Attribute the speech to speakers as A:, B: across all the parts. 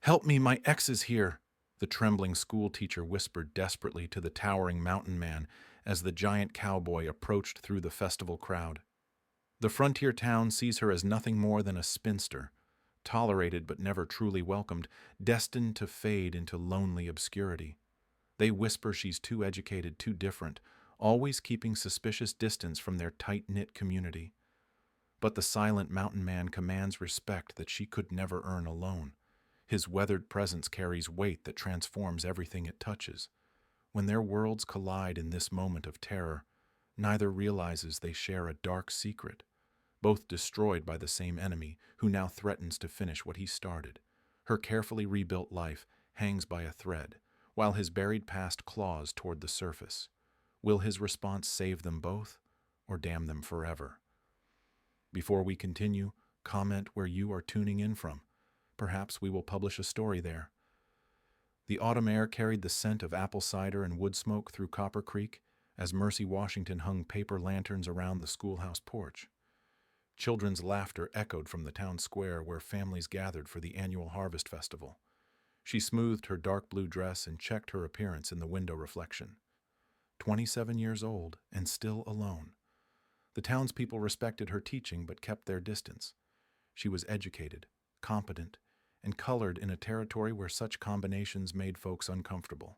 A: Help me, my ex is here, the trembling schoolteacher whispered desperately to the towering mountain man as the giant cowboy approached through the festival crowd. The frontier town sees her as nothing more than a spinster, tolerated but never truly welcomed, destined to fade into lonely obscurity. They whisper she's too educated, too different, always keeping suspicious distance from their tight-knit community. But the silent mountain man commands respect that she could never earn alone. His weathered presence carries weight that transforms everything it touches. When their worlds collide in this moment of terror, neither realizes they share a dark secret, both destroyed by the same enemy who now threatens to finish what he started. Her carefully rebuilt life hangs by a thread, while his buried past claws toward the surface. Will his response save them both, or damn them forever? Before we continue, comment where you are tuning in from. Perhaps we will publish a story there. The autumn air carried the scent of apple cider and wood smoke through Copper Creek as Mercy Washington hung paper lanterns around the schoolhouse porch. Children's laughter echoed from the town square where families gathered for the annual Harvest Festival. She smoothed her dark blue dress and checked her appearance in the window reflection. 27 years old and still alone. The townspeople respected her teaching but kept their distance. She was educated, competent, and colored in a territory where such combinations made folks uncomfortable.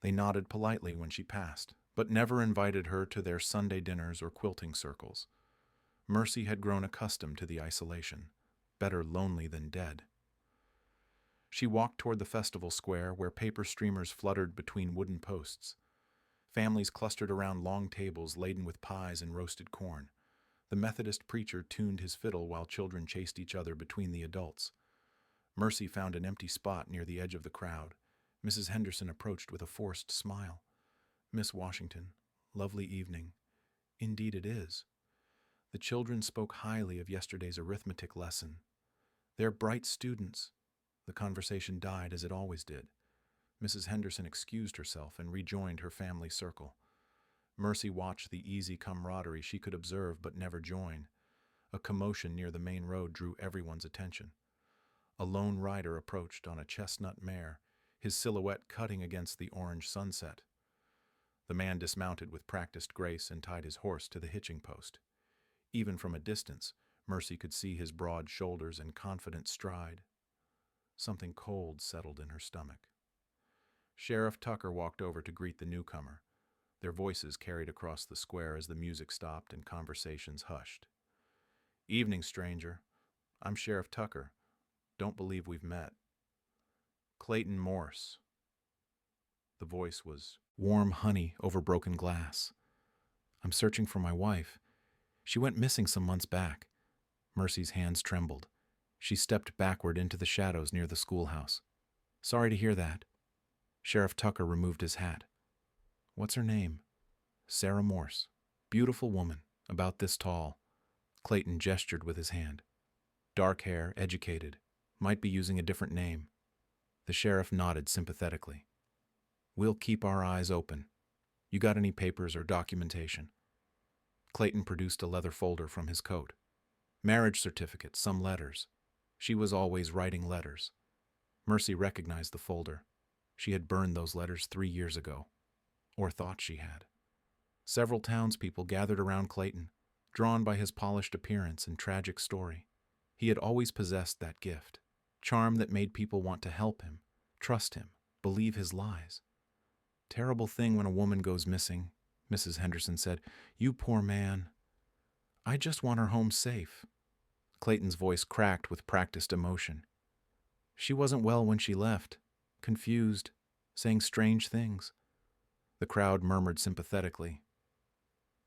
A: They nodded politely when she passed, but never invited her to their Sunday dinners or quilting circles. Mercy had grown accustomed to the isolation, better lonely than dead. She walked toward the festival square where paper streamers fluttered between wooden posts. Families clustered around long tables laden with pies and roasted corn. The Methodist preacher tuned his fiddle while children chased each other between the adults. Mercy found an empty spot near the edge of the crowd. Mrs. Henderson approached with a forced smile. "Miss Washington, lovely evening." "Indeed it is." The children spoke highly of yesterday's arithmetic lesson. "They're bright students." The conversation died as it always did. Mrs. Henderson excused herself and rejoined her family circle. Mercy watched the easy camaraderie she could observe but never join. A commotion near the main road drew everyone's attention. A lone rider approached on a chestnut mare, his silhouette cutting against the orange sunset. The man dismounted with practiced grace and tied his horse to the hitching post. Even from a distance, Mercy could see his broad shoulders and confident stride. Something cold settled in her stomach. Sheriff Tucker walked over to greet the newcomer. Their voices carried across the square as the music stopped and conversations hushed. "Evening, stranger. I'm Sheriff Tucker. Don't believe we've met." "Clayton Morse." The voice was warm honey over broken glass. "I'm searching for my wife. She went missing some months back." Mercy's hands trembled. She stepped backward into the shadows near the schoolhouse. "Sorry to hear that." Sheriff Tucker removed his hat. "What's her name?" "Sarah Morse. Beautiful woman, about this tall." Clayton gestured with his hand. "Dark hair, educated. Might be using a different name." The sheriff nodded sympathetically. "We'll keep our eyes open. You got any papers or documentation?" Clayton produced a leather folder from his coat. "Marriage certificate, some letters." She was always writing letters. Mercy recognized the folder. She had burned those letters 3 years ago, or thought she had. Several townspeople gathered around Clayton, drawn by his polished appearance and tragic story. He had always possessed that gift, charm that made people want to help him, trust him, believe his lies. "Terrible thing when a woman goes missing," Mrs. Henderson said. "You poor man." "I just want her home safe." Clayton's voice cracked with practiced emotion. "She wasn't well when she left. Confused, saying strange things." The crowd murmured sympathetically.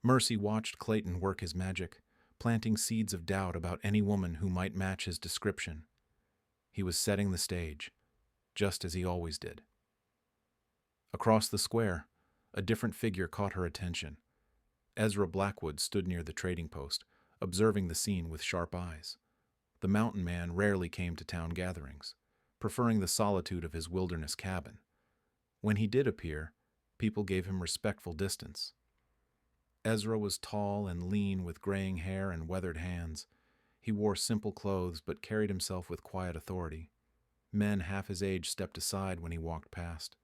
A: Mercy watched Clayton work his magic, planting seeds of doubt about any woman who might match his description. He was setting the stage, just as he always did. Across the square, a different figure caught her attention. Ezra Blackwood stood near the trading post, observing the scene with sharp eyes. The mountain man rarely came to town gatherings, preferring the solitude of his wilderness cabin. When he did appear, people gave him respectful distance. Ezra was tall and lean with graying hair and weathered hands. He wore simple clothes but carried himself with quiet authority. Men half his age stepped aside when he walked past.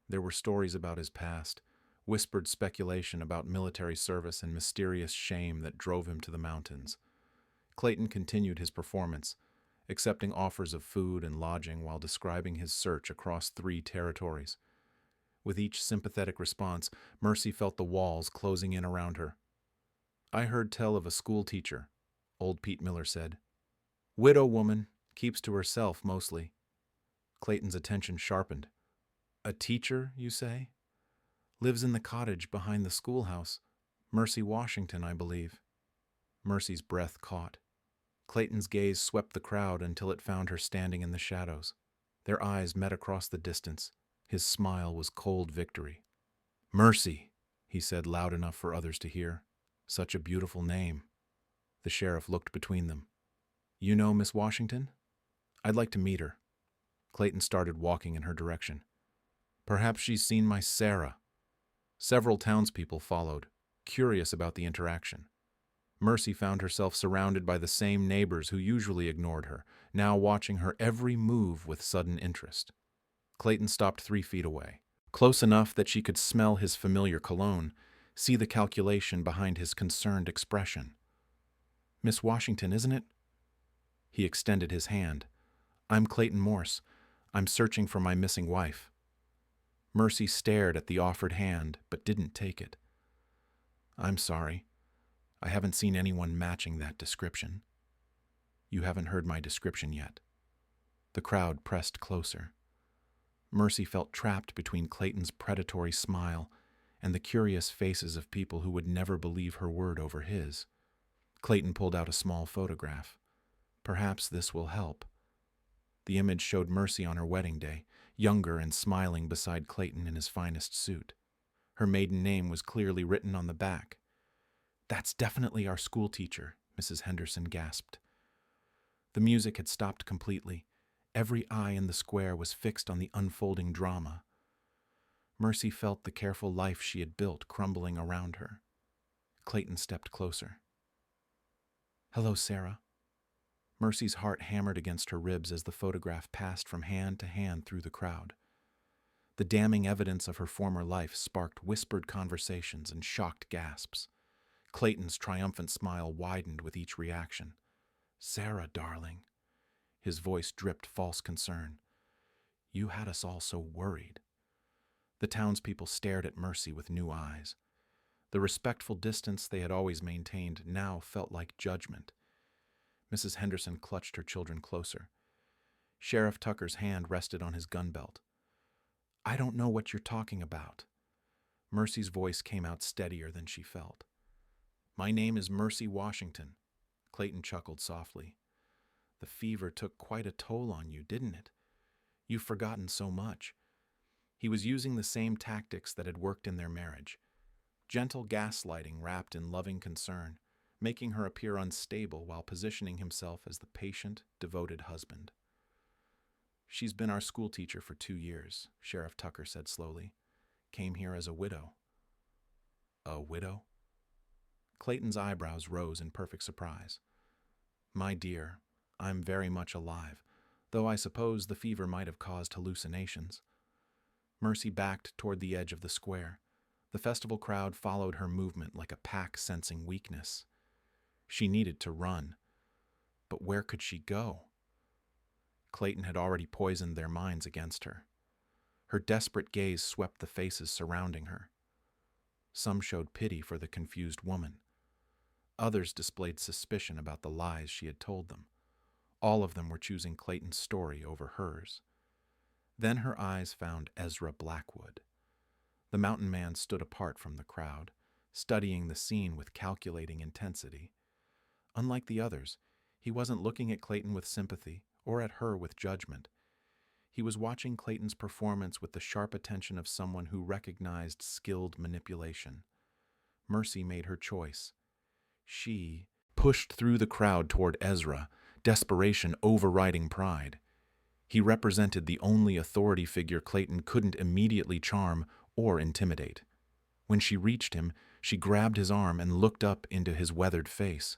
A: There were stories about his past, whispered speculation about military service and mysterious shame that drove him to the mountains. Clayton continued his performance, accepting offers of food and lodging while describing his search across 3 territories. With each sympathetic response, Mercy felt the walls closing in around her. "I heard tell of a school teacher," old Pete Miller said. "Widow woman, keeps to herself mostly." Clayton's attention sharpened. "A teacher, you say? Lives in the cottage behind the schoolhouse. Mercy Washington, I believe." Mercy's breath caught. Clayton's gaze swept the crowd until it found her standing in the shadows. Their eyes met across the distance. His smile was cold victory. "Mercy," he said loud enough for others to hear. "Such a beautiful name." The sheriff looked between them. "You know Miss Washington? I'd like to meet her." Clayton started walking in her direction. "Perhaps she's seen my Sarah." Several townspeople followed, curious about the interaction. Mercy found herself surrounded by the same neighbors who usually ignored her, now watching her every move with sudden interest. Clayton stopped 3 feet away, close enough that she could smell his familiar cologne, see the calculation behind his concerned expression. "Miss Washington, isn't it?" He extended his hand. "I'm Clayton Morse. I'm searching for my missing wife." Mercy stared at the offered hand, but didn't take it. "I'm sorry. I haven't seen anyone matching that description." "You haven't heard my description yet." The crowd pressed closer. Mercy felt trapped between Clayton's predatory smile and the curious faces of people who would never believe her word over his. Clayton pulled out a small photograph. Perhaps this will help. The image showed Mercy on her wedding day, younger and smiling beside Clayton in his finest suit. Her maiden name was clearly written on the back. "That's definitely our school teacher," Mrs. Henderson gasped. The music had stopped completely. Every eye in the square was fixed on the unfolding drama. Mercy felt the careful life she had built crumbling around her. Clayton stepped closer. "Hello, Sarah." Mercy's heart hammered against her ribs as the photograph passed from hand to hand through the crowd. The damning evidence of her former life sparked whispered conversations and shocked gasps. Clayton's triumphant smile widened with each reaction. "Sarah, darling." His voice dripped false concern. "You had us all so worried." The townspeople stared at Mercy with new eyes. The respectful distance they had always maintained now felt like judgment. Mrs. Henderson clutched her children closer. Sheriff Tucker's hand rested on his gun belt. "I don't know what you're talking about." Mercy's voice came out steadier than she felt. "My name is Mercy Washington." Clayton chuckled softly. "The fever took quite a toll on you, didn't it? You've forgotten so much." He was using the same tactics that had worked in their marriage. Gentle gaslighting wrapped in loving concern, making her appear unstable while positioning himself as the patient, devoted husband. "She's been our school teacher for 2 years, Sheriff Tucker said slowly. "Came here as a widow." "A widow?" Clayton's eyebrows rose in perfect surprise. "My dear, I'm very much alive, though I suppose the fever might have caused hallucinations." Mercy backed toward the edge of the square. The festival crowd followed her movement like a pack sensing weakness. She needed to run. But where could she go? Clayton had already poisoned their minds against her. Her desperate gaze swept the faces surrounding her. Some showed pity for the confused woman. Others displayed suspicion about the lies she had told them. All of them were choosing Clayton's story over hers. Then her eyes found Ezra Blackwood. The mountain man stood apart from the crowd, studying the scene with calculating intensity. Unlike the others, he wasn't looking at Clayton with sympathy or at her with judgment. He was watching Clayton's performance with the sharp attention of someone who recognized skilled manipulation. Mercy made her choice. She pushed through the crowd toward Ezra, desperation overriding pride. He represented the only authority figure Clayton couldn't immediately charm or intimidate. When she reached him, she grabbed his arm and looked up into his weathered face.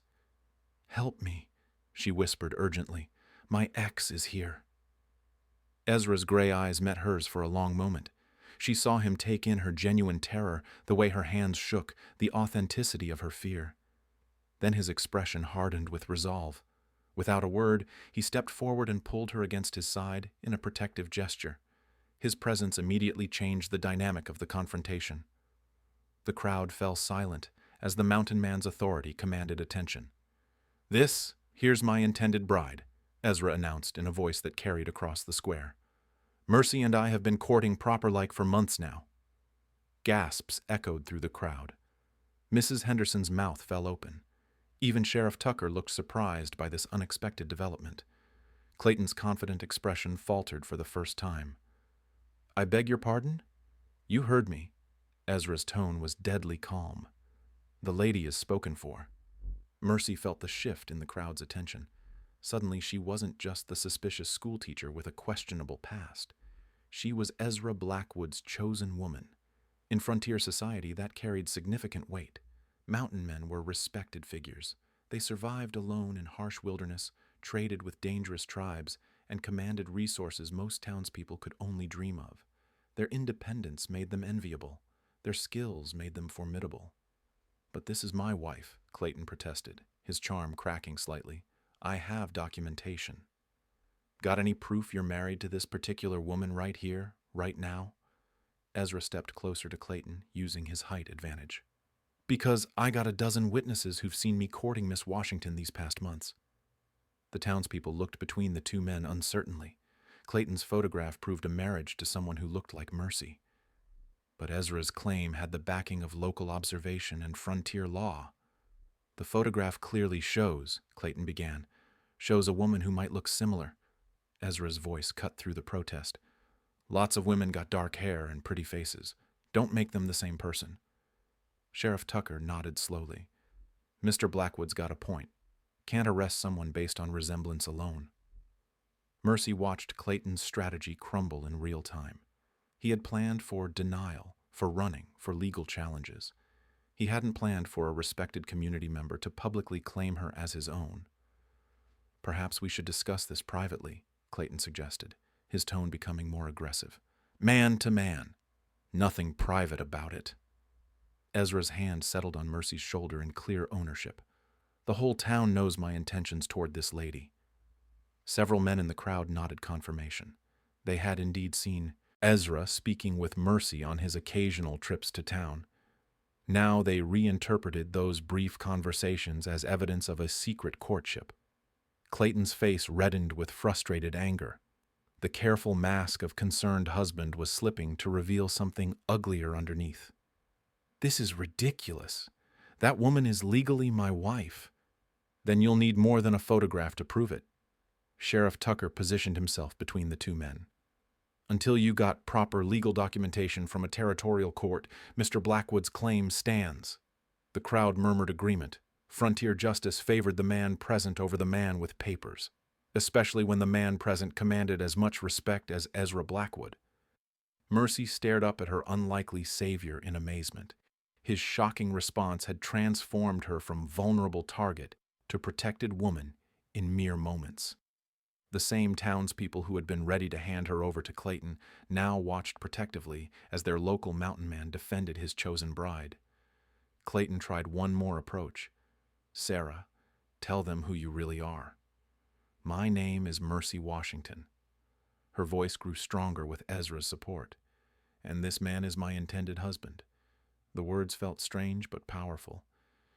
A: "Help me," she whispered urgently. "My ex is here." Ezra's gray eyes met hers for a long moment. She saw him take in her genuine terror, the way her hands shook, the authenticity of her fear. Then his expression hardened with resolve. Without a word, he stepped forward and pulled her against his side in a protective gesture. His presence immediately changed the dynamic of the confrontation. The crowd fell silent as the mountain man's authority commanded attention. Here's my intended bride," Ezra announced in a voice that carried across the square. "Mercy and I have been courting proper-like for months now." Gasps echoed through the crowd. Mrs. Henderson's mouth fell open. Even Sheriff Tucker looked surprised by this unexpected development. Clayton's confident expression faltered for the first time. "I beg your pardon?" "You heard me." Ezra's tone was deadly calm. "The lady is spoken for." Mercy felt the shift in the crowd's attention. Suddenly, she wasn't just the suspicious schoolteacher with a questionable past. She was Ezra Blackwood's chosen woman. In frontier society, that carried significant weight. Mountain men were respected figures. They survived alone in harsh wilderness, traded with dangerous tribes, and commanded resources most townspeople could only dream of. Their independence made them enviable. Their skills made them formidable. "But this is my wife," Clayton protested, his charm cracking slightly. "I have documentation." "Got any proof you're married to this particular woman right here, right now?" Ezra stepped closer to Clayton, using his height advantage. "Because I got a dozen witnesses who've seen me courting Miss Washington these past months." The townspeople looked between the two men uncertainly. Clayton's photograph proved a marriage to someone who looked like Mercy. But Ezra's claim had the backing of local observation and frontier law. "The photograph clearly shows," Clayton began, "shows a woman who might look similar." Ezra's voice cut through the protest. "Lots of women got dark hair and pretty faces. Don't make them the same person." Sheriff Tucker nodded slowly. "Mr. Blackwood's got a point. Can't arrest someone based on resemblance alone." Mercy watched Clayton's strategy crumble in real time. He had planned for denial, for running, for legal challenges. He hadn't planned for a respected community member to publicly claim her as his own. "Perhaps we should discuss this privately," Clayton suggested, his tone becoming more aggressive. "Man to man. Nothing private about it." Ezra's hand settled on Mercy's shoulder in clear ownership. "The whole town knows my intentions toward this lady." Several men in the crowd nodded confirmation. They had indeed seen Ezra speaking with Mercy on his occasional trips to town. Now they reinterpreted those brief conversations as evidence of a secret courtship. Clayton's face reddened with frustrated anger. The careful mask of concerned husband was slipping to reveal something uglier underneath. "This is ridiculous. That woman is legally my wife." "Then you'll need more than a photograph to prove it." Sheriff Tucker positioned himself between the two men. "Until you got proper legal documentation from a territorial court, Mr. Blackwood's claim stands." The crowd murmured agreement. Frontier justice favored the man present over the man with papers, especially when the man present commanded as much respect as Ezra Blackwood. Mercy stared up at her unlikely savior in amazement. His shocking response had transformed her from vulnerable target to protected woman in mere moments. The same townspeople who had been ready to hand her over to Clayton now watched protectively as their local mountain man defended his chosen bride. Clayton tried one more approach. "Sarah, tell them who you really are." "My name is Mercy Washington." Her voice grew stronger with Ezra's support. "And this man is my intended husband." The words felt strange but powerful.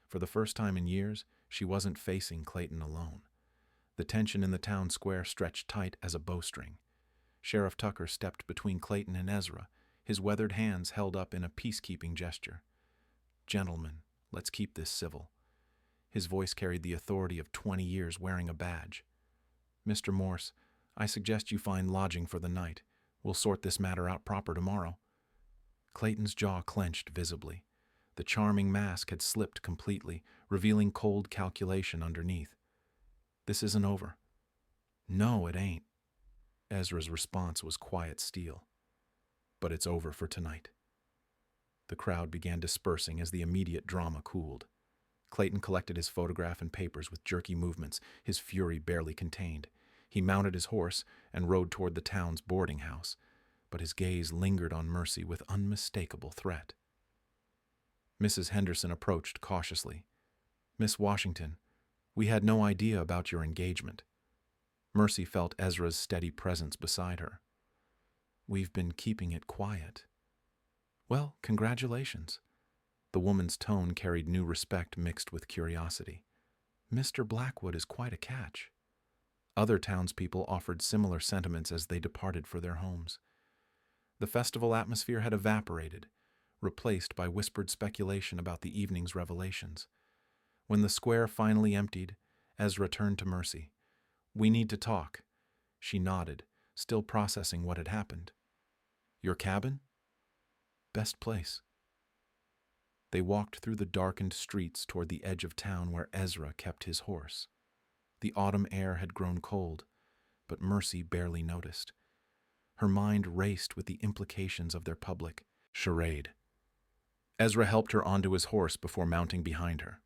A: For the first time in years, she wasn't facing Clayton alone. The tension in the town square stretched tight as a bowstring. Sheriff Tucker stepped between Clayton and Ezra, his weathered hands held up in a peacekeeping gesture. "Gentlemen, let's keep this civil." His voice carried the authority of 20 years wearing a badge. "Mr. Morse, I suggest you find lodging for the night. We'll sort this matter out proper tomorrow." Clayton's jaw clenched visibly. The charming mask had slipped completely, revealing cold calculation underneath. "This isn't over." "No, it ain't." Ezra's response was quiet steel. "But it's over for tonight." The crowd began dispersing as the immediate drama cooled. Clayton collected his photograph and papers with jerky movements, his fury barely contained. He mounted his horse and rode toward the town's boarding house, but his gaze lingered on Mercy with unmistakable threat. Mrs. Henderson approached cautiously. "Miss Washington, we had no idea about your engagement." Mercy felt Ezra's steady presence beside her. "We've been keeping it quiet." "Well, congratulations." The woman's tone carried new respect mixed with curiosity. "Mr. Blackwood is quite a catch." Other townspeople offered similar sentiments as they departed for their homes. The festival atmosphere had evaporated, replaced by whispered speculation about the evening's revelations. When the square finally emptied, Ezra turned to Mercy. "We need to talk." She nodded, still processing what had happened. "Your cabin?" "Best place." They walked through the darkened streets toward the edge of town where Ezra kept his horse. The autumn air had grown cold, but Mercy barely noticed. Her mind raced with the implications of their public charade. Ezra helped her onto his horse before mounting behind her.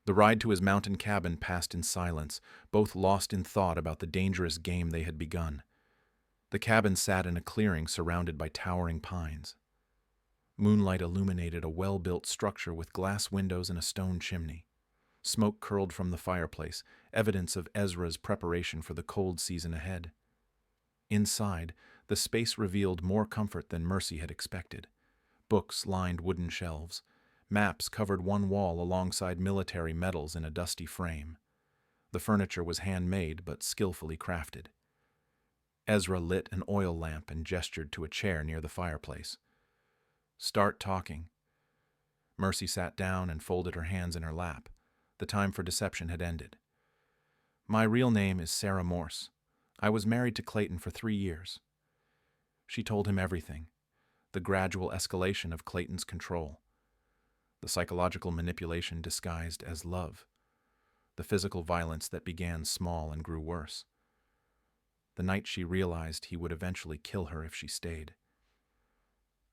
A: The ride to his mountain cabin passed in silence, both lost in thought about the dangerous game they had begun. The cabin sat in a clearing surrounded by towering pines. Moonlight illuminated a well-built structure with glass windows and a stone chimney. Smoke curled from the fireplace, evidence of Ezra's preparation for the cold season ahead. Inside, the space revealed more comfort than Mercy had expected. Books lined wooden shelves. Maps covered one wall alongside military medals in a dusty frame. The furniture was handmade but skillfully crafted. Ezra lit an oil lamp and gestured to a chair near the fireplace. "Start talking." Mercy sat down and folded her hands in her lap. The time for deception had ended. "My real name is Sarah Morse. I was married to Clayton for 3 years." She told him everything, the gradual escalation of Clayton's control, the psychological manipulation disguised as love, the physical violence that began small and grew worse. The night she realized he would eventually kill her if she stayed.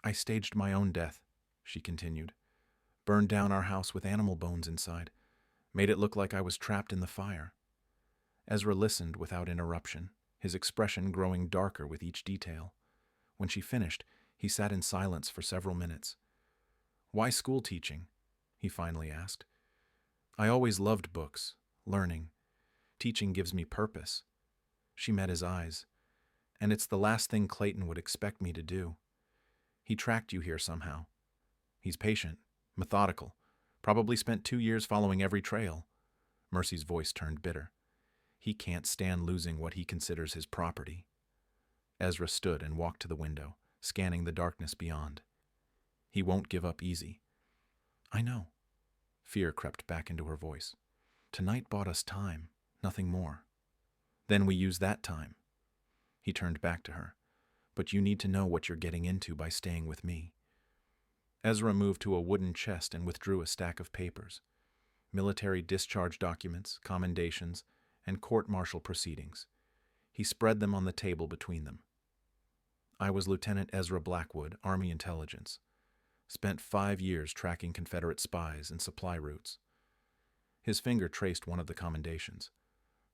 A: "I staged my own death," she continued. "Burned down our house with animal bones inside. Made it look like I was trapped in the fire." Ezra listened without interruption, his expression growing darker with each detail. When she finished, he sat in silence for several minutes. "Why school teaching?" he finally asked. "I always loved books, learning. Teaching gives me purpose." She met his eyes. "And it's the last thing Clayton would expect me to do. He tracked you here somehow. He's patient, methodical, probably spent 2 years following every trail." Mercy's voice turned bitter. "He can't stand losing what he considers his property." Ezra stood and walked to the window, scanning the darkness beyond. "He won't give up easy." "I know." Fear crept back into her voice. "Tonight bought us time, nothing more. Then we use that time." He turned back to her. "But you need to know what you're getting into by staying with me." Ezra moved to a wooden chest and withdrew a stack of papers. Military discharge documents, commendations, and court-martial proceedings. He spread them on the table between them. "I was Lieutenant Ezra Blackwood, Army Intelligence. Spent 5 years tracking Confederate spies and supply routes." His finger traced one of the commendations.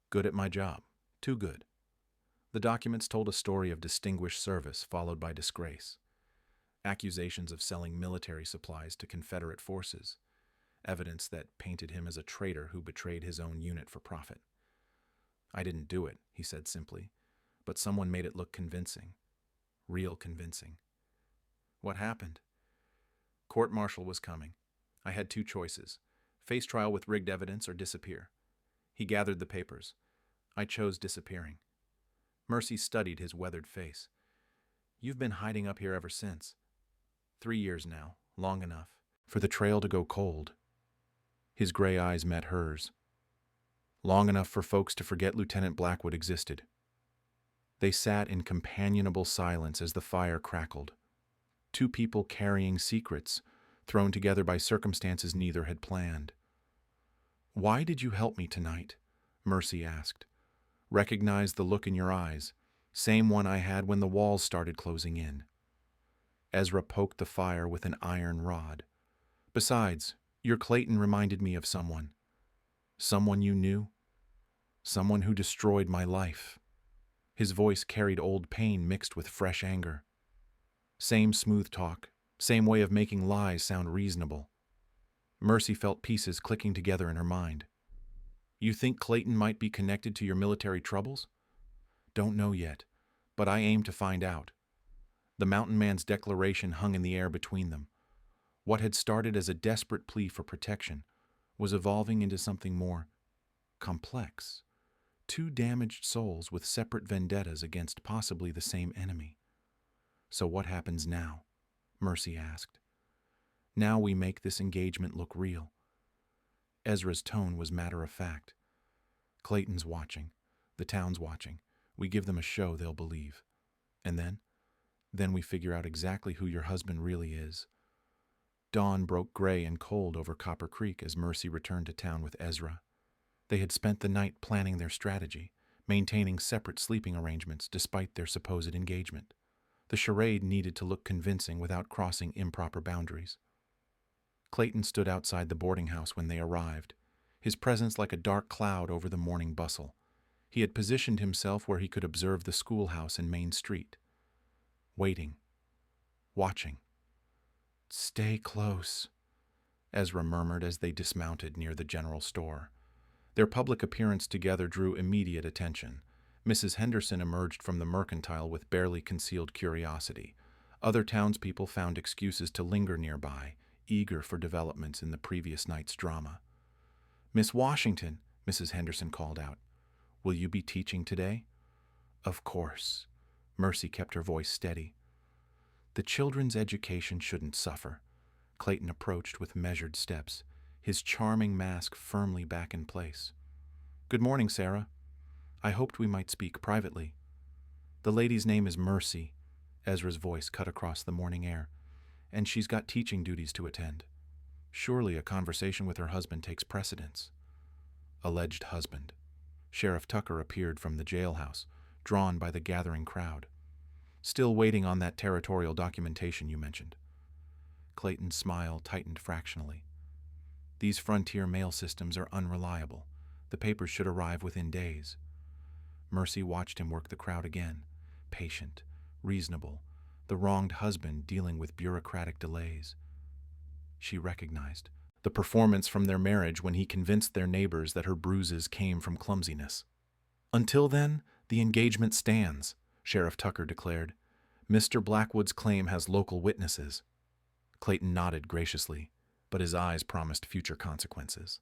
A: "Good at my job. Too good." The documents told a story of distinguished service followed by disgrace. Accusations of selling military supplies to Confederate forces. Evidence that painted him as a traitor who betrayed his own unit for profit. "I didn't do it," he said simply, "but someone made it look convincing. Real convincing." "What happened?" "Court-martial was coming. I had 2 choices. Face trial with rigged evidence or disappear." He gathered the papers. "I chose disappearing." Mercy studied his weathered face. "You've been hiding up here ever since." 3 years now, long enough for the trail to go cold." His gray eyes met hers. "Long enough for folks to forget Lieutenant Blackwood existed." They sat in companionable silence as the fire crackled. 2 people carrying secrets, thrown together by circumstances neither had planned. "Why did you help me tonight?" Mercy asked. "Recognize the look in your eyes, same one I had when the walls started closing in." Ezra poked the fire with an iron rod. "Besides, your Clayton reminded me of someone." "Someone you knew?" Someone who destroyed my life. His voice carried old pain mixed with fresh anger. Same smooth talk, same way of making lies sound reasonable. Mercy felt pieces clicking together in her mind. You think Clayton might be connected to your military troubles? Don't know yet, but I aim to find out. The mountain man's declaration hung in the air between them. What had started as a desperate plea for protection was evolving into something more complex. Two damaged souls with separate vendettas against possibly the same enemy. So what happens now? Mercy asked. Now we make this engagement look real. Ezra's tone was matter-of-fact. Clayton's watching. The town's watching. We give them a show they'll believe. And then? Then we figure out exactly who your husband really is. Dawn broke gray and cold over Copper Creek as Mercy returned to town with Ezra. They had spent the night planning their strategy, maintaining separate sleeping arrangements despite their supposed engagement. The charade needed to look convincing without crossing improper boundaries. Clayton stood outside the boarding house when they arrived, his presence like a dark cloud over the morning bustle. He had positioned himself where he could observe the schoolhouse and main street. Waiting. Watching. Stay close, Ezra murmured as they dismounted near the general store. Their public appearance together drew immediate attention. Mrs. Henderson emerged from the mercantile with barely concealed curiosity. Other townspeople found excuses to linger nearby, eager for developments in the previous night's drama. Miss Washington, Mrs. Henderson called out. Will you be teaching today? Of course. Mercy kept her voice steady. The children's education shouldn't suffer. Clayton approached with measured steps, his charming mask firmly back in place. Good morning, Sarah. I hoped we might speak privately. The lady's name is Mercy, Ezra's voice cut across the morning air, and she's got teaching duties to attend. Surely a conversation with her husband takes precedence. Alleged husband. Sheriff Tucker appeared from the jailhouse, drawn by the gathering crowd. Still waiting on that territorial documentation you mentioned. Clayton's smile tightened fractionally. These frontier mail systems are unreliable. The papers should arrive within days. Mercy watched him work the crowd again, patient, reasonable, the wronged husband dealing with bureaucratic delays. She recognized the performance from their marriage when he convinced their neighbors that her bruises came from clumsiness. Until then, the engagement stands, Sheriff Tucker declared. Mr. Blackwood's claim has local witnesses. Clayton nodded graciously, but his eyes promised future consequences.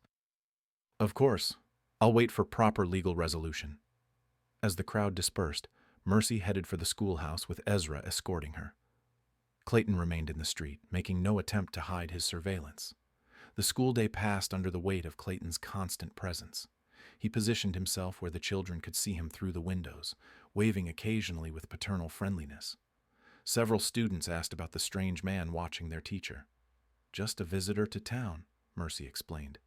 A: Of course, I'll wait for proper legal resolution. As the crowd dispersed, Mercy headed for the schoolhouse with Ezra escorting her. Clayton remained in the street, making no attempt to hide his surveillance. The school day passed under the weight of Clayton's constant presence. He positioned himself where the children could see him through the windows, waving occasionally with paternal friendliness. Several students asked about the strange man watching their teacher. Just a visitor to town, Mercy explained,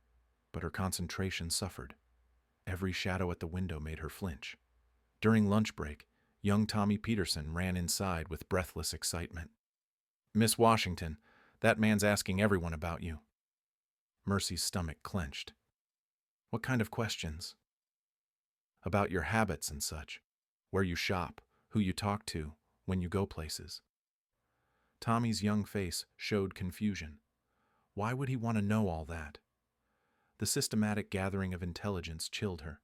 A: but her concentration suffered. Every shadow at the window made her flinch. During lunch break, young Tommy Peterson ran inside with breathless excitement. Miss Washington, that man's asking everyone about you. Mercy's stomach clenched. What kind of questions? About your habits and such. Where you shop, who you talk to, when you go places. Tommy's young face showed confusion. Why would he want to know all that? The systematic gathering of intelligence chilled her.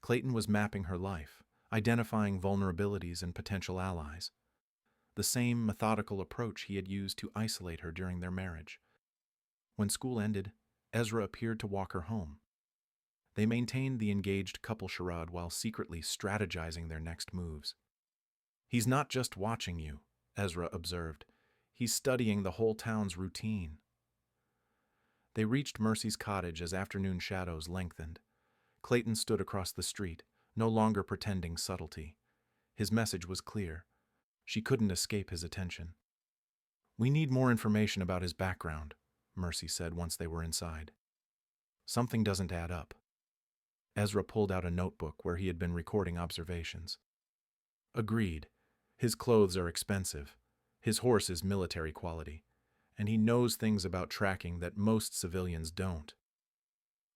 A: Clayton was mapping her life, identifying vulnerabilities and potential allies. The same methodical approach he had used to isolate her during their marriage. When school ended, Ezra appeared to walk her home. They maintained the engaged couple charade while secretly strategizing their next moves. He's not just watching you, Ezra observed. He's studying the whole town's routine. They reached Mercy's cottage as afternoon shadows lengthened. Clayton stood across the street, no longer pretending subtlety. His message was clear. She couldn't escape his attention. We need more information about his background, Mercy said once they were inside. Something doesn't add up. Ezra pulled out a notebook where he had been recording observations. Agreed. His clothes are expensive. His horse is military quality. And he knows things about tracking that most civilians don't.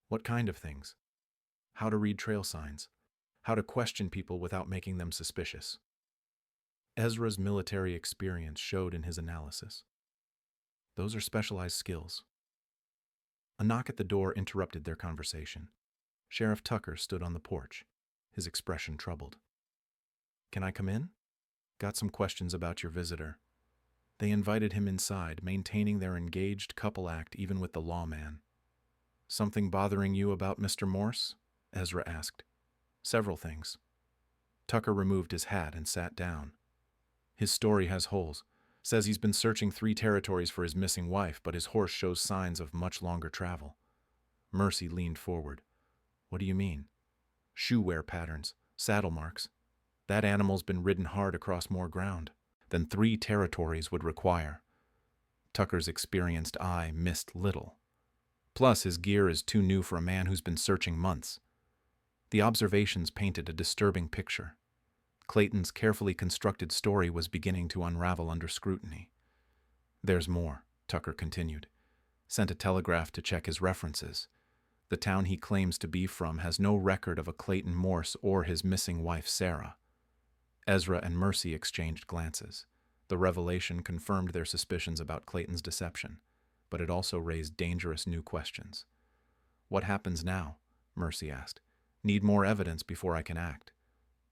A: What kind of things? how to read trail signs, how to question people without making them suspicious. Ezra's military experience showed in his analysis. Those are specialized skills. A knock at the door interrupted their conversation. Sheriff Tucker stood on the porch, his expression troubled. "Can I come in? Got some questions about your visitor." They invited him inside, maintaining their engaged couple act even with the lawman. "Something bothering you about Mr. Morse?" Ezra asked. "Several things." Tucker removed his hat and sat down. "His story has holes. Says he's been searching 3 territories for his missing wife, but his horse shows signs of much longer travel." Mercy leaned forward. "What do you mean?" "Shoe wear patterns, saddle marks. That animal's been ridden hard across more ground than 3 territories would require." Tucker's experienced eye missed little. Plus, his gear is too new for a man who's been searching months. The observations painted a disturbing picture. Clayton's carefully constructed story was beginning to unravel under scrutiny. "There's more," Tucker continued. "Sent a telegraph to check his references. The town he claims to be from has no record of a Clayton Morse or his missing wife, Sarah." Ezra and Mercy exchanged glances. The revelation confirmed their suspicions about Clayton's deception, but it also raised dangerous new questions. "What happens now?" Mercy asked. "Need more evidence before I can act."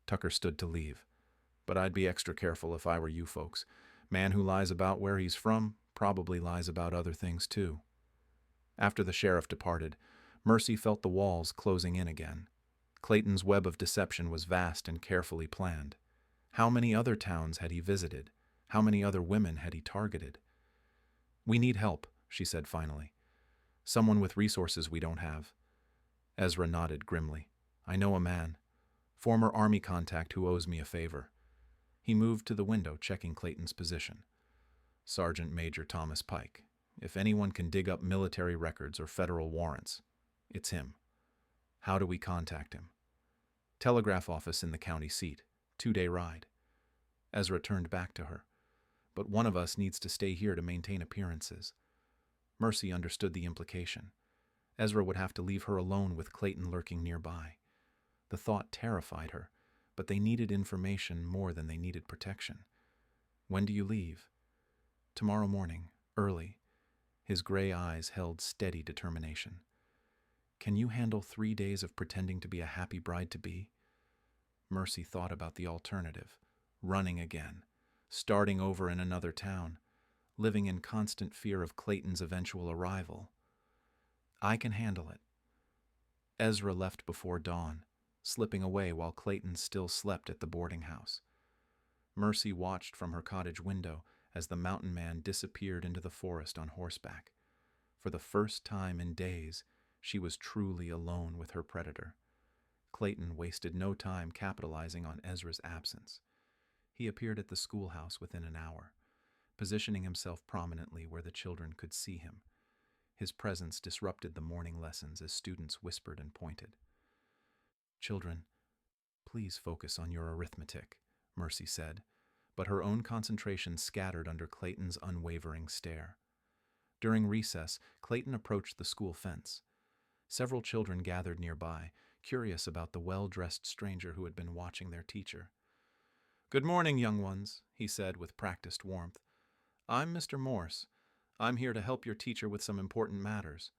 A: Tucker stood to leave. "But I'd be extra careful if I were you folks. Man who lies about where he's from probably lies about other things too." After the sheriff departed, Mercy felt the walls closing in again. Clayton's web of deception was vast and carefully planned. How many other towns had he visited? How many other women had he targeted? "We need help," she said finally. "Someone with resources we don't have." Ezra nodded grimly. "I know a man. Former Army contact who owes me a favor." He moved to the window, checking Clayton's position. "Sergeant Major Thomas Pike. If anyone can dig up military records or federal warrants, it's him." "How do we contact him?" "Telegraph office in the county seat. 2-day ride." Ezra turned back to her. "But one of us needs to stay here to maintain appearances." Mercy understood the implication. Ezra would have to leave her alone with Clayton lurking nearby. The thought terrified her, but they needed information more than they needed protection. "When do you leave?" "Tomorrow morning, early." His gray eyes held steady determination. "Can you handle 3 days of pretending to be a happy bride-to-be?" Mercy thought about the alternative. Running again, starting over in another town, living in constant fear of Clayton's eventual arrival. "I can handle it." Ezra left before dawn, slipping away while Clayton still slept at the boarding house. Mercy watched from her cottage window as the mountain man disappeared into the forest on horseback. For the first time in days, she was truly alone with her predator. Clayton wasted no time capitalizing on Ezra's absence. He appeared at the schoolhouse within an hour, positioning himself prominently where the children could see him. His presence disrupted the morning lessons as students whispered and pointed. "Children, please focus on your arithmetic," Mercy said, but her own concentration scattered under Clayton's unwavering stare. During recess, Clayton approached the school fence. Several children gathered nearby, curious about the well-dressed stranger who had been watching their teacher. "Good morning, young ones," he said with practiced warmth. "I'm Mr. Morse. I'm here to help your teacher with some important matters."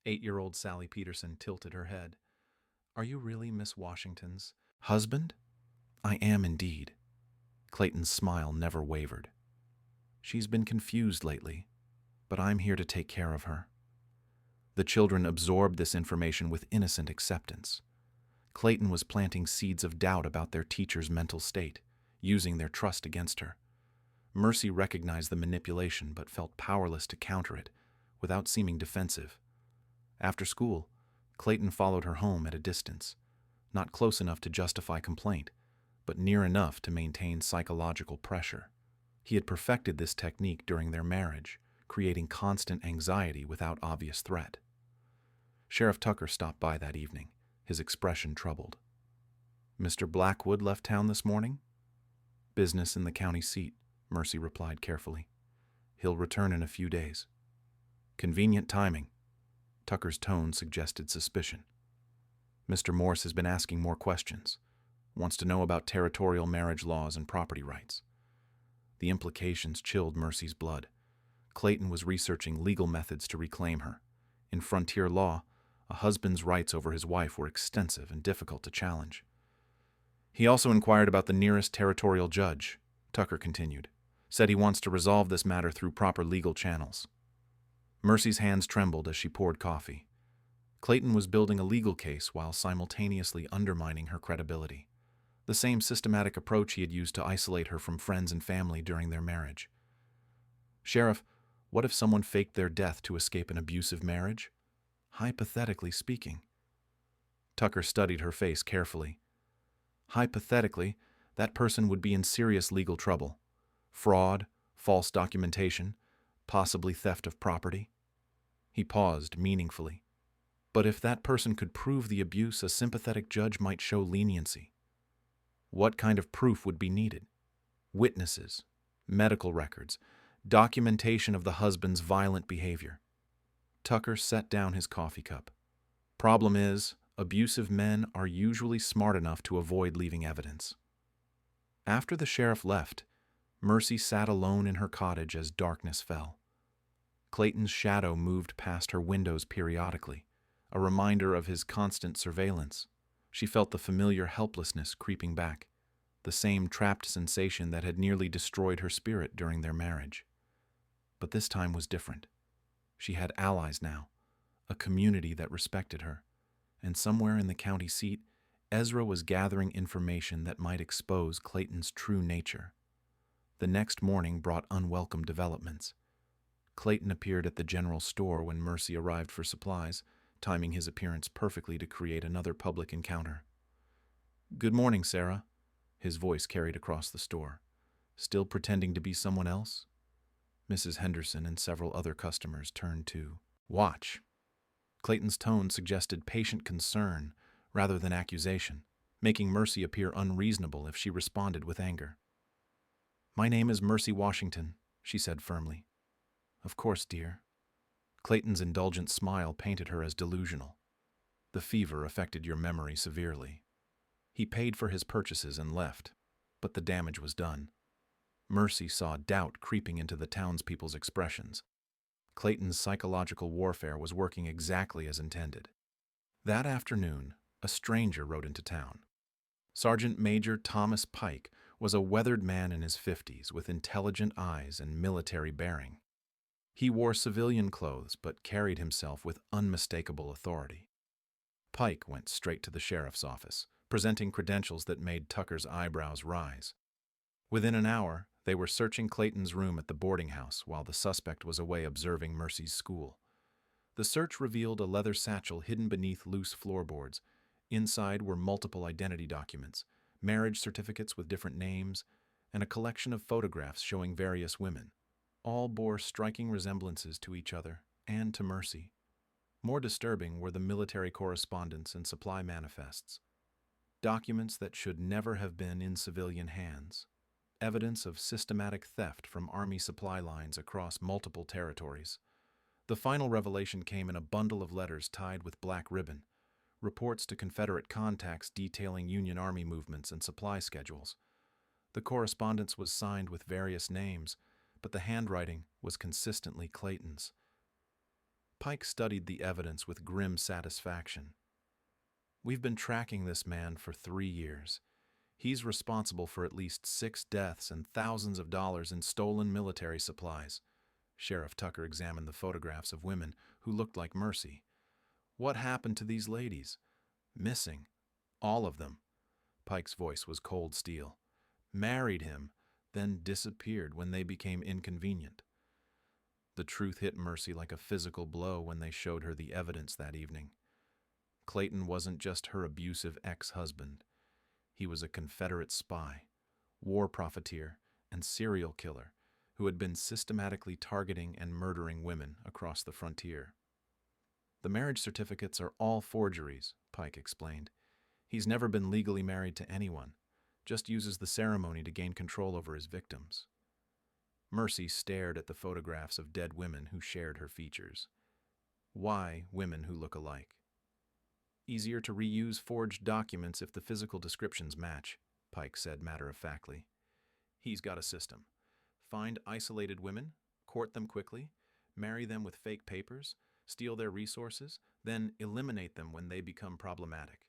A: 8-year-old Sally Peterson tilted her head. "Are you really Miss Washington's husband?" "I am indeed." Clayton's smile never wavered. "She's been confused lately, but I'm here to take care of her." The children absorbed this information with innocent acceptance. Clayton was planting seeds of doubt about their teacher's mental state, using their trust against her. Mercy recognized the manipulation but felt powerless to counter it, without seeming defensive. After school, Clayton followed her home at a distance, not close enough to justify complaint, but near enough to maintain psychological pressure. He had perfected this technique during their marriage, creating constant anxiety without obvious threat. Sheriff Tucker stopped by that evening, his expression troubled. "Mr. Blackwood left town this morning?" "Business in the county seat," Mercy replied carefully. "He'll return in a few days." "Convenient timing." Tucker's tone suggested suspicion. Mr. Morse has been asking more questions. Wants to know about territorial marriage laws and property rights. The implications chilled Mercy's blood. Clayton was researching legal methods to reclaim her. In frontier law, a husband's rights over his wife were extensive and difficult to challenge. He also inquired about the nearest territorial judge, Tucker continued. Said he wants to resolve this matter through proper legal channels. Mercy's hands trembled as she poured coffee. Clayton was building a legal case while simultaneously undermining her credibility. The same systematic approach he had used to isolate her from friends and family during their marriage. Sheriff, what if someone faked their death to escape an abusive marriage? Hypothetically speaking. Tucker studied her face carefully. Hypothetically, that person would be in serious legal trouble. Fraud, false documentation, possibly theft of property. He paused meaningfully. But if that person could prove the abuse, a sympathetic judge might show leniency. What kind of proof would be needed? Witnesses, medical records, documentation of the husband's violent behavior. Tucker set down his coffee cup. Problem is, abusive men are usually smart enough to avoid leaving evidence. After the sheriff left, Mercy sat alone in her cottage as darkness fell. Clayton's shadow moved past her windows periodically, a reminder of his constant surveillance. She felt the familiar helplessness creeping back, the same trapped sensation that had nearly destroyed her spirit during their marriage. But this time was different. She had allies now, a community that respected her, and somewhere in the county seat, Ezra was gathering information that might expose Clayton's true nature. The next morning brought unwelcome developments. Clayton appeared at the general store when Mercy arrived for supplies, timing his appearance perfectly to create another public encounter. "Good morning, Sarah," his voice carried across the store. "Still pretending to be someone else?" Mrs. Henderson and several other customers turned to watch. Clayton's tone suggested patient concern rather than accusation, making Mercy appear unreasonable if she responded with anger. "My name is Mercy Washington," she said firmly. "Of course, dear." Clayton's indulgent smile painted her as delusional. "The fever affected your memory severely." He paid for his purchases and left, but the damage was done. Mercy saw doubt creeping into the townspeople's expressions. Clayton's psychological warfare was working exactly as intended. That afternoon, a stranger rode into town. Sergeant Major Thomas Pike was a weathered man in his 50s with intelligent eyes and military bearing. He wore civilian clothes but carried himself with unmistakable authority. Pike went straight to the sheriff's office, presenting credentials that made Tucker's eyebrows rise. Within an hour, they were searching Clayton's room at the boarding house while the suspect was away observing Mercy's school. The search revealed a leather satchel hidden beneath loose floorboards. Inside were multiple identity documents, marriage certificates with different names, and a collection of photographs showing various women. All bore striking resemblances to each other and to Mercy. More disturbing were the military correspondence and supply manifests. Documents that should never have been in civilian hands. Evidence of systematic theft from Army supply lines across multiple territories. The final revelation came in a bundle of letters tied with black ribbon, reports to Confederate contacts detailing Union Army movements and supply schedules. The correspondence was signed with various names, but the handwriting was consistently Clayton's. Pike studied the evidence with grim satisfaction. "We've been tracking this man for 3 years. He's responsible for at least 6 deaths and thousands of dollars in stolen military supplies." Sheriff Tucker examined the photographs of women who looked like Mercy. "What happened to these ladies?" "Missing. All of them." Pike's voice was cold steel. "Married him, then disappeared when they became inconvenient." The truth hit Mercy like a physical blow when they showed her the evidence that evening. Clayton wasn't just her abusive ex-husband. He was a Confederate spy, war profiteer, and serial killer who had been systematically targeting and murdering women across the frontier. "The marriage certificates are all forgeries," Pike explained. "He's never been legally married to anyone, just uses the ceremony to gain control over his victims." Mercy stared at the photographs of dead women who shared her features. Why women who look alike? Easier to reuse forged documents if the physical descriptions match, Pike said matter-of-factly. He's got a system. Find isolated women, court them quickly, marry them with fake papers, steal their resources, then eliminate them when they become problematic.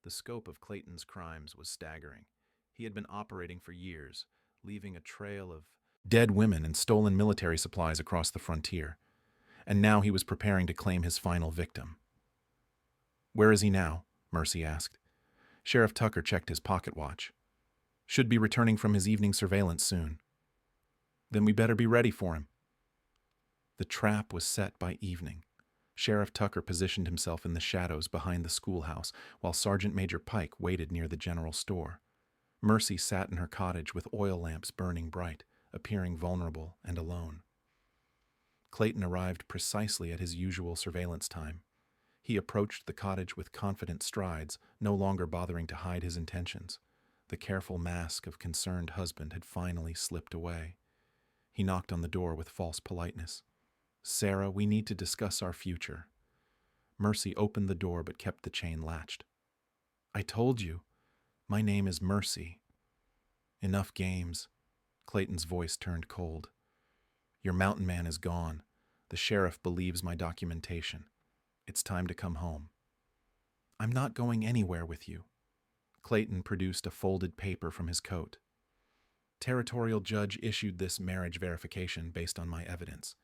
A: The scope of Clayton's crimes was staggering. He had been operating for years, leaving a trail of dead women and stolen military supplies across the frontier. And now he was preparing to claim his final victim. "Where is he now?" Mercy asked. Sheriff Tucker checked his pocket watch. "Should be returning from his evening surveillance soon." "Then we better be ready for him." The trap was set by evening. Sheriff Tucker positioned himself in the shadows behind the schoolhouse, while Sergeant Major Pike waited near the general store. Mercy sat in her cottage with oil lamps burning bright, appearing vulnerable and alone. Clayton arrived precisely at his usual surveillance time. He approached the cottage with confident strides, no longer bothering to hide his intentions. The careful mask of concerned husband had finally slipped away. He knocked on the door with false politeness. "Sarah, we need to discuss our future." Mercy opened the door but kept the chain latched. "I told you. My name is Mercy." "Enough games." Clayton's voice turned cold. "Your mountain man is gone. The sheriff believes my documentation. It's time to come home." "I'm not going anywhere with you." Clayton produced a folded paper from his coat. "Territorial judge issued this marriage verification based on my evidence.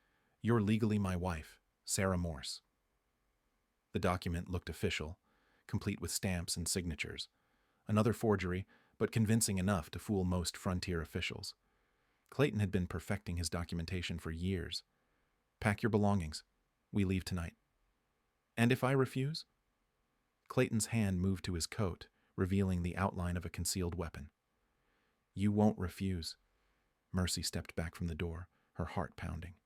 A: You're legally my wife, Sarah Morse." The document looked official, complete with stamps and signatures. Another forgery, but convincing enough to fool most frontier officials. Clayton had been perfecting his documentation for years. "Pack your belongings. We leave tonight." "And if I refuse?" Clayton's hand moved to his coat, revealing the outline of a concealed weapon. "You won't refuse." Mercy stepped back from the door, her heart pounding.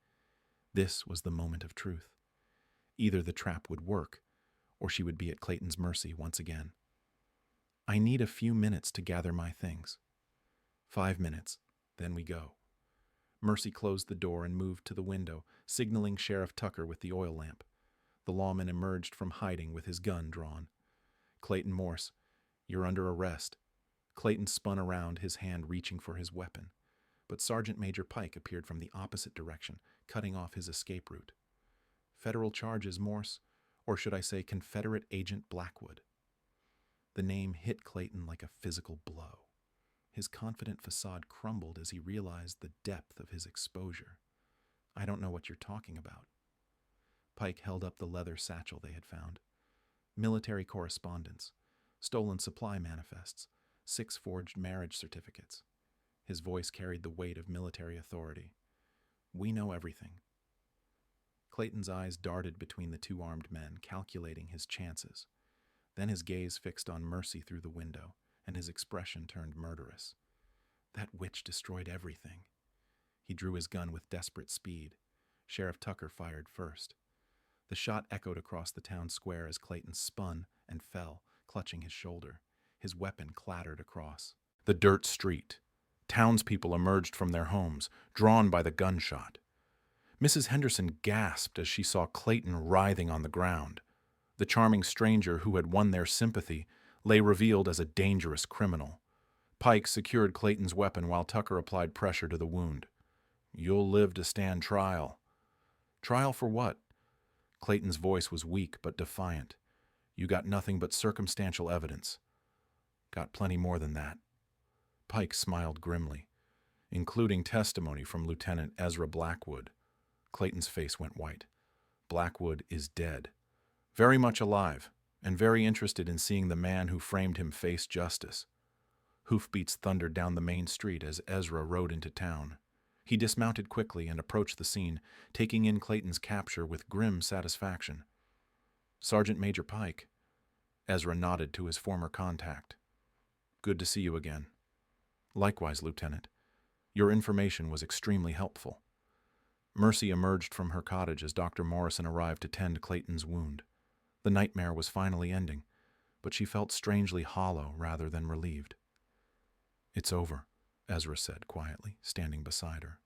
A: This was the moment of truth. Either the trap would work, or she would be at Clayton's mercy once again. "I need a few minutes to gather my things." 5 minutes, then we go." Mercy closed the door and moved to the window, signaling Sheriff Tucker with the oil lamp. The lawman emerged from hiding with his gun drawn. "Clayton Morse, you're under arrest." Clayton spun around, his hand reaching for his weapon. But Sergeant Major Pike appeared from the opposite direction, cutting off his escape route. "Federal charges, Morse, or should I say Confederate Agent Blackwood." The name hit Clayton like a physical blow. His confident facade crumbled as he realized the depth of his exposure. "I don't know what you're talking about." Pike held up the leather satchel they had found. Military correspondence, stolen supply manifests, 6 forged marriage certificates. His voice carried the weight of military authority. "We know everything." Clayton's eyes darted between the 2 armed men, calculating his chances. Then his gaze fixed on Mercy through the window, and his expression turned murderous. That witch destroyed everything. He drew his gun with desperate speed. Sheriff Tucker fired first. The shot echoed across the town square as Clayton spun and fell, clutching his shoulder. His weapon clattered across the dirt street. Townspeople emerged from their homes, drawn by the gunshot. Mrs. Henderson gasped as she saw Clayton writhing on the ground. The charming stranger who had won their sympathy lay revealed as a dangerous criminal. Pike secured Clayton's weapon while Tucker applied pressure to the wound. "You'll live to stand trial." "Trial for what?" Clayton's voice was weak but defiant. "You got nothing but circumstantial evidence." "Got plenty more than that." Pike smiled grimly. "Including testimony from Lieutenant Ezra Blackwood." Clayton's face went white. "Blackwood is dead. Very much alive, and very interested in seeing the man who framed him face justice." Hoofbeats thundered down the main street as Ezra rode into town. He dismounted quickly and approached the scene, taking in Clayton's capture with grim satisfaction. "Sergeant Major Pike." Ezra nodded to his former contact. "Good to see you again." "Likewise, Lieutenant. Your information was extremely helpful." Mercy emerged from her cottage as Dr. Morrison arrived to tend Clayton's wound. The nightmare was finally ending, but she felt strangely hollow rather than relieved. "It's over," Ezra said quietly, standing beside her.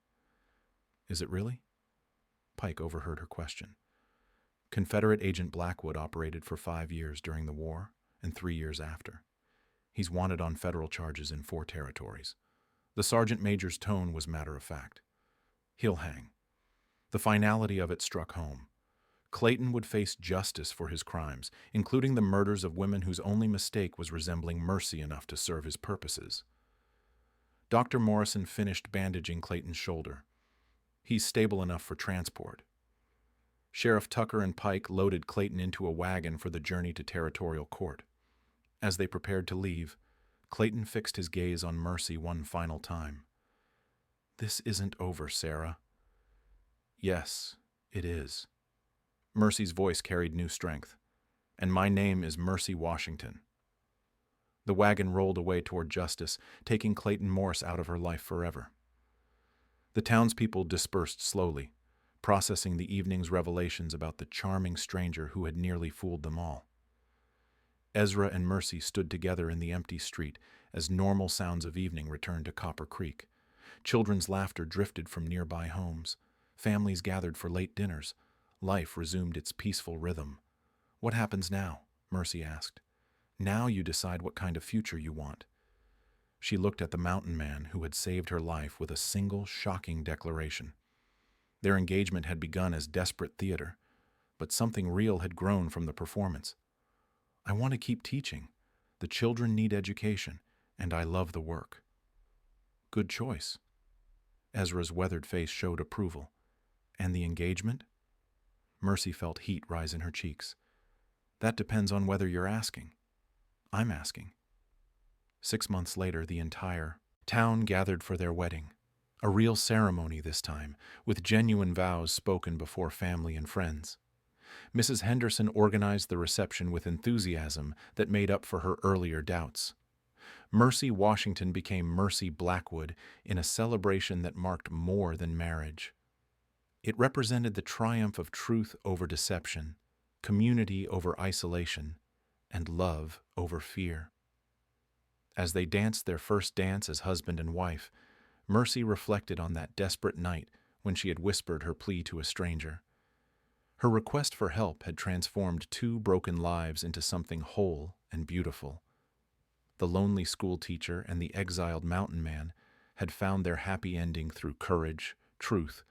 A: "Is it really?" Pike overheard her question. Confederate Agent Blackwood operated for 5 years during the war and 3 years after. He's wanted on federal charges in 4 territories. The sergeant major's tone was matter-of-fact. He'll hang. The finality of it struck home. Clayton would face justice for his crimes, including the murders of women whose only mistake was resembling mercy enough to serve his purposes. Dr. Morrison finished bandaging Clayton's shoulder. He's stable enough for transport. Sheriff Tucker and Pike loaded Clayton into a wagon for the journey to territorial court. As they prepared to leave, Clayton fixed his gaze on Mercy one final time. "This isn't over, Sarah." "Yes, it is." Mercy's voice carried new strength. "And my name is Mercy Washington." The wagon rolled away toward justice, taking Clayton Morse out of her life forever. The townspeople dispersed slowly, processing the evening's revelations about the charming stranger who had nearly fooled them all. Ezra and Mercy stood together in the empty street as normal sounds of evening returned to Copper Creek. Children's laughter drifted from nearby homes. Families gathered for late dinners. Life resumed its peaceful rhythm. "What happens now?" Mercy asked. "Now you decide what kind of future you want." She looked at the mountain man who had saved her life with a single shocking declaration. Their engagement had begun as desperate theater, but something real had grown from the performance. "I want to keep teaching. The children need education, and I love the work." "Good choice." Ezra's weathered face showed approval. "And the engagement?" Mercy felt heat rise in her cheeks. "That depends on whether you're asking." "I'm asking." 6 months later, the entire town gathered for their wedding. A real ceremony this time, with genuine vows spoken before family and friends. Mrs. Henderson organized the reception with enthusiasm that made up for her earlier doubts. Mercy Washington became Mercy Blackwood in a celebration that marked more than marriage. It represented the triumph of truth over deception, community over isolation, and love over fear. As they danced their first dance as husband and wife, Mercy reflected on that desperate night when she had whispered her plea to a stranger. Her request for help had transformed 2 broken lives into something whole and beautiful. The lonely schoolteacher and the exiled mountain man had found their happy ending through courage, truth,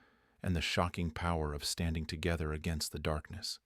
A: and the shocking power of standing together against the darkness.